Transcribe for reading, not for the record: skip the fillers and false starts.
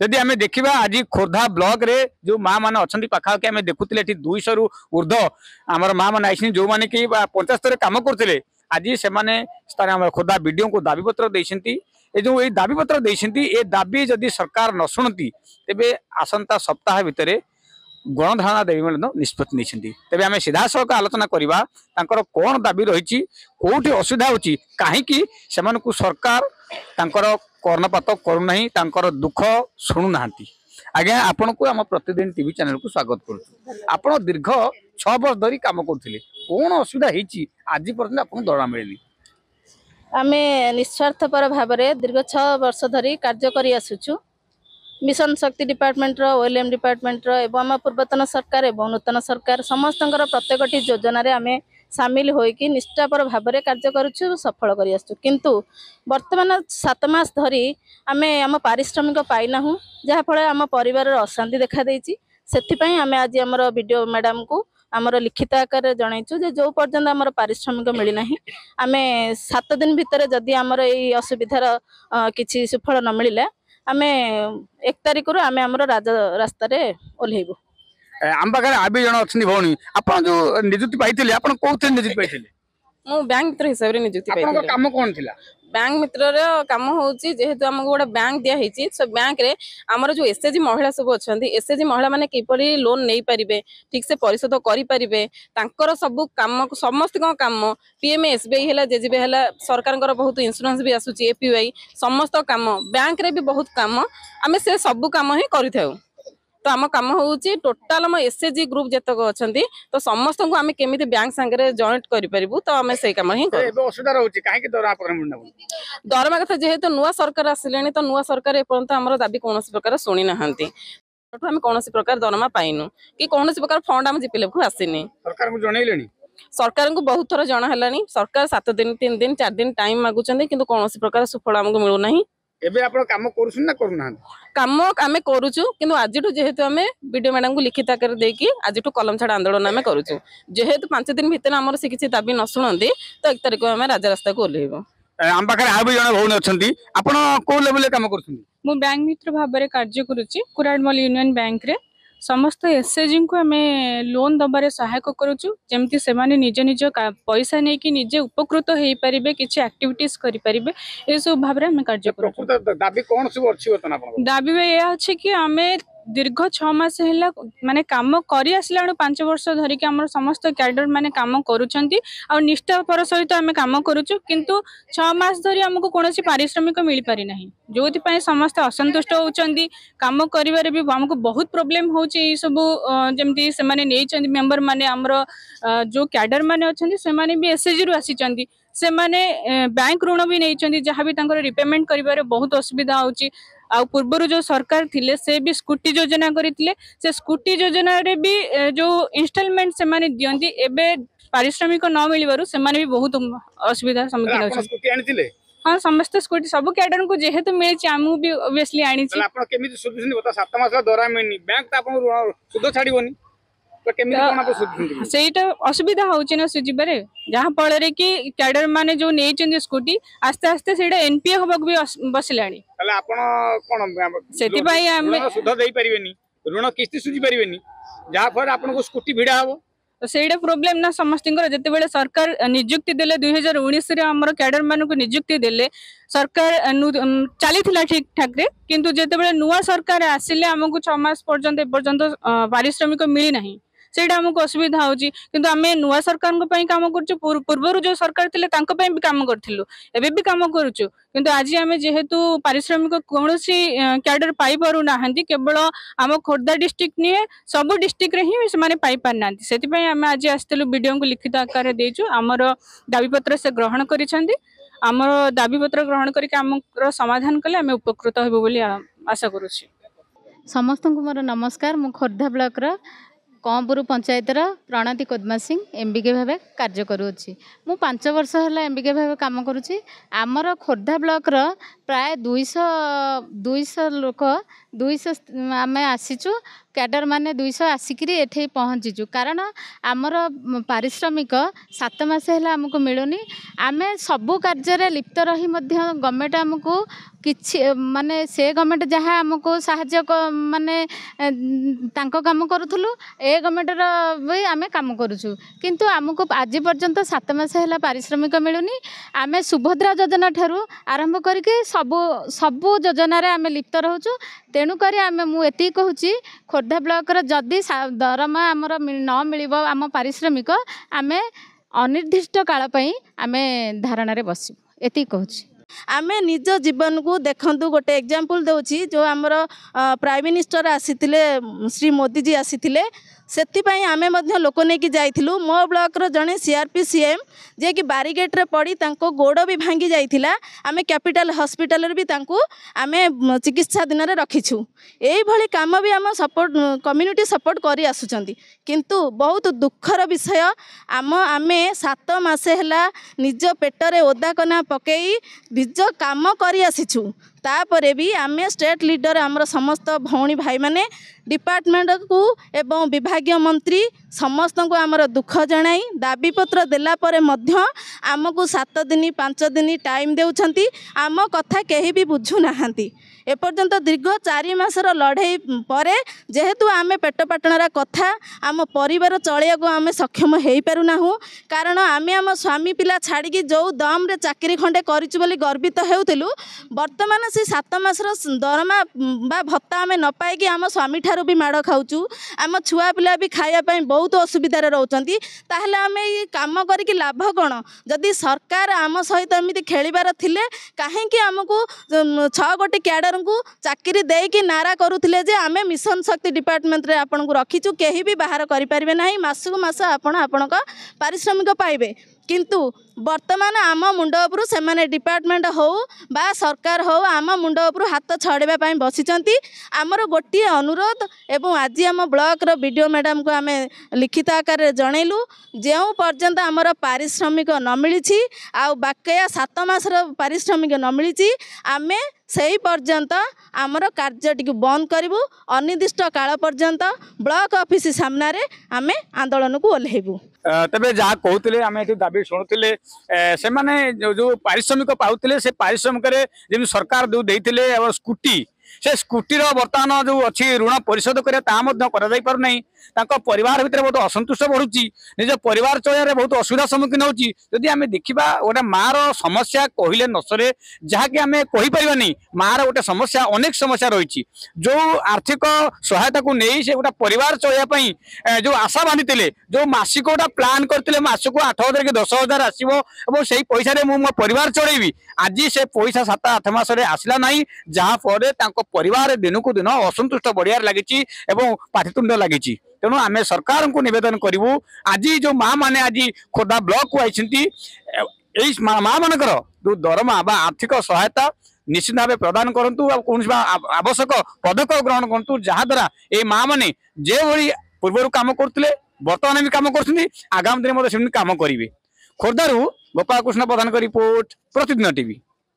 जदि आम देखा आज खोर्धा ब्लॉक रे जो माँ मैंने अच्छा पाखापाखि आम देखुले 200 रु ऊर्ध आमर माँ मैंने आई जो मैंने कि 50 स्तर कम करते आज से खोर्धा वीडियो को दाबीपत्र देती जो ये दाबीपत्र देती ये दाबी जदि सरकार न शुणती तेरे आसंता सप्ताह भितर गणधारणा देवी निष्पत्ति नहीं तेज आम सीधा सड़क आलोचना करवा कौन दाबी रही कौटी असुविधा होची कहीं से सरकार कर्णपात करूना दुख शुणुना आज्ञा आपण को आम प्रतिदिन टीवी चैनल को स्वागत कर दीर्घ 6 वर्ष धरी काम करते कौन असुविधा होती आज पर्यटन आपको दौड़ा मिले आम निस्वार्थपर भाव में दीर्घ 6 वर्ष धरी कार्य कर आसुचु मिशन शक्ति डिपार्टमेंट ओएलएम डिपार्टमेंट एवं पूर्वतन सरकार एवं नूतन सरकार समस्त प्रत्येक योजन आम सामिल होइकी निष्ठापर भाव में कार्य करुचु सफल कर आसुचु किंतु वर्तमान 7 मास धरी आम आम पारिश्रमिक पाइना जहाँफल आम परिवार अशांति देखा देइछि सेथिपई आम आज आमर वीडियो मैडम को आमर लिखित आकार जनइचु जे जो पर्यंत आमर पारिश्रमिक मिलना आम 7 दिन भितर जदि आमर ये असुविधार किछि सुफल न मिलिला आम 1 तारिख रु आम आमर रास्ता ओह्लैबू आम पाखे आ भी जन अच्छी भौणी आप जो निजुक्ति पाई आप कौन निजुक्ति पाई मु बैंक मित्र हिसाब से निजुक्ति पाई काम कौन थिला बैंक मित्र काम होची जेहेतु आमको गोटे बैंक दिया होती सो बैंक रे आमर जो एसएचजी महिला सब अच्छा एसएचजी महिला माने किपरि लोन नहीं पारिबे ठीक से परिशोध करि पारिबे तांकर सब काम समस्त काम पीएमए एसबीआई हैला जेजीबी हैला सरकार बहुत इंश्योरेंस भी आसुची एपीवाई समस्त काम बैंक रे भी बहुत काम आमे से सब काम ही करिथाउ तो आम कम होची टोटाल आम एसएचजी ग्रुप जतक अच्छा तो समस्त को आम केमी बैंक सांगे जॉइंट करूँ तो आम से कम ही दरमा कथा जेहेतु नुआ सरकार आसिले तो नुआ सरकार एपर्यंत आम दाबी कौन प्रकार शुणी ना आम कौन प्रकार दरमा पाइनु कि कौन प्रकार फंड आम जीपीएफ को आसीनी सरकार को बहुत थर जनाला सरकार 7 दिन 3 दिन 4 दिन टाइम मागुंट कि कौन प्रकार सुफल आमको मिलूना एबे आपण काम करूछन ना करूना काम आमे करूछु किंतु आजिठु जेहेतु आमे वीडियो मैडम को लिखित आकर देकी आजिठु कलम छाड़ आंदोलन आमे करूछु जेहेतु 5 दिन भितर हमर से किछि दाबी न सुनंदी तो 1 तारिख आमे राजा रास्ता को ओलेबो आम पाखे आ भी जन भौणी अछंती आपण को लेवल काम करूछन मु बैंक मित्र भाव में कार्य करुच्ची कुराडमल यूनियन बैंक रे समस्त एसएचजी को आम लोन दबार सहायक करुचु जमती से निज निज पैसा नहीं कि निजे उपकृत हो पारे किसी एक्टिविटीज करें ये सब भाव में कार्य कर दाबी यह अच्छे कि आम दीर्घ 6 मास है माने काम करी आसला 5 वर्ष धरिकी आम समस्त कैडर माने काम करुछंती आ निष्ठापर सहित आम काम करुचु किंतु 6 मास धरी आमको कौन पारिश्रमिक मिल पारि नाही जो समस्त असंतुष्ट होउचंती काम करिवारे भी हमको बहुत प्रोब्लेम होउची सब जमती से माने नेइचंती मेंबर माने हमरो जो कैडर माने अछंती से माने भी एसएचजी रु आसीचंती से माने बैंक ऋण भी नहीं जहाँ भी रिपेमेंट करिवारे बहुत असुविधा होउची आ पूर्वर जो सरकार थिले से भी स्कूटी योजना करथिले से स्कूटी योजना रे भी जो इंस्टॉलमेंट से माने दियंती एबे पारिश्रमिक न मिलबारु से माने भी बहुत असुविधा सम्मुखीन होछ स्कूटी आनिथिले हां समस्त स्कूटी सब कैडर को जेहेतु मिलछि आमु भी ऑब्वियसली आनी छी आपण केमिति सुधुसनी बता 7 मास दरा मिलनी बैंक त आपण सुध छाडीबोनी तो केमिति कोन आप सुधुसनी सेटा असुविधा होछि ना सुजिबारे जहां पळे कि कैडर माने जो नेइचंदी स्कूटी आस्ते आस्ते सेटा एनपीए होबक भी बसलानी तले आपण कोन सेति भाई हम सुध देई परिबेनी ऋण किस्ती सुझी परिबेनी जहां पर आपण को स्कूटी भिडा हबो सेटा प्रॉब्लम ना समस्तिंगर जते बेले सरकार नियुक्ति देले 2019 रे हमर कैडर मान को नियुक्ति देले सरकार चली थिला ठीक ठाक रे किंतु जते बेले नुवा सरकार आसिले हमको 6 मास पर्यंत पारिश्रमिक मिली नाही सेटा हमको असुविधा होची किंतु आमे नुवा सरकार को पई काम करछु पूर्वर जो सरकार थिले तांको पई भी काम करथिलु एबे भी काम करछु किंतु आज आमे जेहेतु पारिश्रमिक कोनोसी कैडर पाई पारु नाहंती केवल आम खोर्धा डिस्ट्रिक्ट निये सब डिस्ट्रिक्ट रे ही से माने पाई पार नांती सेति पई आमे आज आस्तेलु वीडियो को लिखित आकार देछु हमर दाबी पत्र से ग्रहण करिसंती हमर दाबी पत्र ग्रहण करिक हमर समाधान कले आमे उपकृत हेबो बोली आशा करूछि समस्त को मोर नमस्कार मु खोर्धा ब्लॉक रा कंपुर पंचायतर प्रणति कोदमा सिंह एमबीके भाव कार्य करुच्ची मु 5 वर्ष है एमबीके भाव काम करुच्ची आमर खोर्धा ब्लॉक रा प्राय 200 लोक 200 आम आसीचु कैडर माने 200 आसिक एठे पहुँचीचु कारण आमर पारिश्रमिक 7 मास है आमको मिलूनी आम सबू कार्य लिप्त रही गवर्नमेंट आमको କିଛି ମାନେ ସେ ଗଭର୍ଣ୍ଣମେଣ୍ଟ ଯାହା ଆମକୁ ସାହାଯ୍ୟ ମାନେ ତାଙ୍କ କାମ କରୁଥିଲୁ, ଏ ଗଭର୍ଣ୍ଣମେଣ୍ଟର ବି ଆମେ କାମ କରୁଛୁ। କିନ୍ତୁ ଆମକୁ ଆଜି ପର୍ଯ୍ୟନ୍ତ 7 ମାସ ହେଲା ପାରିଶ୍ରମିକ ମିଳୁନି। ଆମେ ସୁଭଦ୍ରା ଯୋଜନା ଠାରୁ ଆରମ୍ଭ କରିକି ସବୁ ଯୋଜନାରେ ଆମେ ଲିପ୍ତ ରହୁଛୁ। ତେଣୁକରି ମୁଁ ଏତିକି କହୁଛି, ଖୋର୍ଦ୍ଧା ବ୍ଲକର ଯଦି ଦରମା ଆମର ନ ମିଳିବ, ଆମ ପାରିଶ୍ରମିକ, ଆମେ ଅନିର୍ଦ୍ଦିଷ୍ଟ କାଳ ପାଇଁ ଆମେ ଧାରଣାରେ ବସିବୁ, ଏତିକି କହୁଛି। ଆମେ ନିଜ ଜୀବନକୁ ଦେଖନ୍ତୁ, ଗୋଟେ ଏକ୍ଜାମ୍ପଲ୍ ଦେଉଛି। ଯେଉଁ ଆମର ପ୍ରାଇମ୍ ମିନିଷ୍ଟର ଆସିଥିଲେ, ଶ୍ରୀ ମୋଦିଜୀ ଆସିଥିଲେ, ସେଥିପାଇଁ ଆମେ ମଧ୍ୟ ଲୋକ ନେଇକି ଯାଇଥିଲୁ। ମୋ ବ୍ଲକର ଜଣେ CRPCM ଯିଏକି ବାରିଗେଟ୍ରେ ପଡ଼ି ତାଙ୍କ ଗୋଡ଼ ବି ଭାଙ୍ଗି ଯାଇଥିଲା। ଆମେ କ୍ୟାପିଟାଲ ହସ୍ପିଟାଲରେ ବି ତାଙ୍କୁ ଆମେ ଚିକିତ୍ସାଧୀନରେ ରଖିଛୁ। ଏଇଭଳି କାମ ବି ଆମ କମ୍ୟୁନିଟି ସପୋର୍ଟ କରି ଆସୁଛନ୍ତି। କିନ୍ତୁ ବହୁତ ଦୁଃଖର ବିଷୟ, ଆମେ 7 ମାସ ହେଲା ନିଜ ପେଟରେ ଓଦା କନା ପକାଇ ନିଜ କାମ କରି ଆସିଛୁ। ତାପରେ ବି ଆମେ ଷ୍ଟେଟ୍ ଲିଡର, ଆମର ସମସ୍ତ ଭଉଣୀ ଭାଇମାନେ ଡିପାର୍ଟମେଣ୍ଟକୁ ଏବଂ ବିଭାଗୀୟ ମନ୍ତ୍ରୀ ସମସ୍ତଙ୍କୁ ଆମର ଦୁଃଖ ଜଣାଇ ଦାବିପତ୍ର ଦେଲା ପରେ ମଧ୍ୟ ଆମକୁ 7 ଦିନ 5 ଦିନ ଟାଇମ୍ ଦେଉଛନ୍ତି। ଆମ କଥା କେହି ବି ବୁଝୁନାହାନ୍ତି। ଏପର୍ଯ୍ୟନ୍ତ ଦୀର୍ଘ 4 ମାସର ଲଢ଼େଇ ପରେ ଯେହେତୁ ଆମେ ପେଟ ପାଟଣାର କଥା, ଆମ ପରିବାର ଚଳିବାକୁ ଆମେ ସକ୍ଷମ ହୋଇପାରୁନାହୁଁ। କାରଣ ଆମେ ଆମ ସ୍ୱାମୀ ପିଲା ଛାଡ଼ିକି ଯେଉଁ ଦମରେ ଚାକିରି ଖଣ୍ଡେ କରିଛୁ ବୋଲି ଗର୍ବିତ ହେଉଥିଲୁ, ବର୍ତ୍ତମାନ ସେ 7 ମାସର ଦରମା ବା ଭତ୍ତା ଆମେ ନ ପାଇକି ଆମ ସ୍ୱାମୀ ଠାରୁ ବି ମାଡ଼ ଖାଉଛୁ। ଆମ ଛୁଆ ପିଲା ବି ଖାଇବା ପାଇଁ ବହୁତ ଅସୁବିଧାରେ ରହୁଛନ୍ତି। ତାହେଲେ ଆମେ ଏଇ କାମ କରିକି ଲାଭ କ'ଣ? ଯଦି ସରକାର ଆମ ସହିତ ଏମିତି ଖେଳିବାର ଥିଲେ, କାହିଁକି ଆମକୁ 6 ଗୋଟି କ୍ୟାଡରଙ୍କୁ ଚାକିରି ଦେଇକି ନାରା କରୁଥିଲେ ଯେ ଆମେ ମିଶନ ଶକ୍ତି ଡିପାର୍ଟମେଣ୍ଟରେ ଆପଣଙ୍କୁ ରଖିଛୁ, କେହି ବି ବାହାର କରିପାରିବେ ନାହିଁ, ମାସକୁ ମାସ ଆପଣଙ୍କ ପାରିଶ୍ରମିକ ପାଇବେ। କିନ୍ତୁ ବର୍ତ୍ତମାନ ଆମ ମୁଣ୍ଡ ଉପରୁ ସେମାନେ ଡିପାର୍ଟମେଣ୍ଟ ହେଉ ବା ସରକାର ହେଉ, ଆମ ମୁଣ୍ଡ ଉପରୁ ହାତ ଛଡ଼ାଇବା ପାଇଁ ବସିଛନ୍ତି। ଆମର ଗୋଟିଏ ଅନୁରୋଧ, ଏବଂ ଆଜି ଆମ ବ୍ଲକର BDO ମ୍ୟାଡ଼ାମକୁ ଆମେ ଲିଖିତ ଆକାରରେ ଜଣେଇଲୁ, ଯେଉଁ ପର୍ଯ୍ୟନ୍ତ ଆମର ପାରିଶ୍ରମିକ ନ ମିଳିଛି, ଆଉ ବାକିଆ 7 ମାସର ପାରିଶ୍ରମିକ ନ ମିଳିଛି, ଆମେ ସେହି ପର୍ଯ୍ୟନ୍ତ ଆମର କାର୍ଯ୍ୟଟିକୁ ବନ୍ଦ କରିବୁ। ଅନିର୍ଦ୍ଦିଷ୍ଟ କାଳ ପର୍ଯ୍ୟନ୍ତ ବ୍ଲକ ଅଫିସ ସାମ୍ନାରେ ଆମେ ଆନ୍ଦୋଳନକୁ ଓହ୍ଲାଇବୁ। ତେବେ ଯାହା କହୁଥିଲେ, ଆମେ ଏଠି ଦାବି ଶୁଣୁଥିଲେ, ସେମାନେ ଯୋଉ ପାରିଶ୍ରମିକ ପାଉଥିଲେ, ସେ ପାରିଶ୍ରମିକରେ ଯେମିତି ସରକାର ଯୋଉ ଦେଇଥିଲେ ସ୍କୁଟି, से स्कूटीर बर्तमान जो अच्छी ऋण परिशोध करना परिवार भितर बहुत असंतुष्ट बढ़ुची निज परिवार चलने बहुत असुविधा सम्मुखीन होती। जदि आम देखा गोटे मार समस्या कहले नसरे जहाँकि आम कहीपरि मार गोटे समस्या अनेक समस्या रही जो आर्थिक सहायता को नहीं से गोटे परिवार चलवाई जो आशा बांधी जो मासिक गोटा प्लां करते मासक 8,000 कि 10,000 आसो से पैसा मो परिवार चलैबी आज से पैसा 7-8 मासरे आसला ना जहाँफल परिवार दिन को दिन असंतुष्ट बढ़िया लगी पाठितुंड लगी। तेणु आम सरकार को निवेदन करूँ आज जो माँ मैंने आज खोर्धा ब्लॉक को आई माँ मानकर जो दरमा बा आर्थिक सहायता निश्चित भाव प्रदान करूँ कौन आवश्यक पदक्षेप ग्रहण करूँ जहाद्वारा ये माँ मैंने जो भाई पूर्व कम करते बर्तमान भी कम कर आगामी दिन काम करेंगे। खोर्धारू गोपाल कृष्ण प्रधान का रिपोर्ट प्रतिदिन टीवी।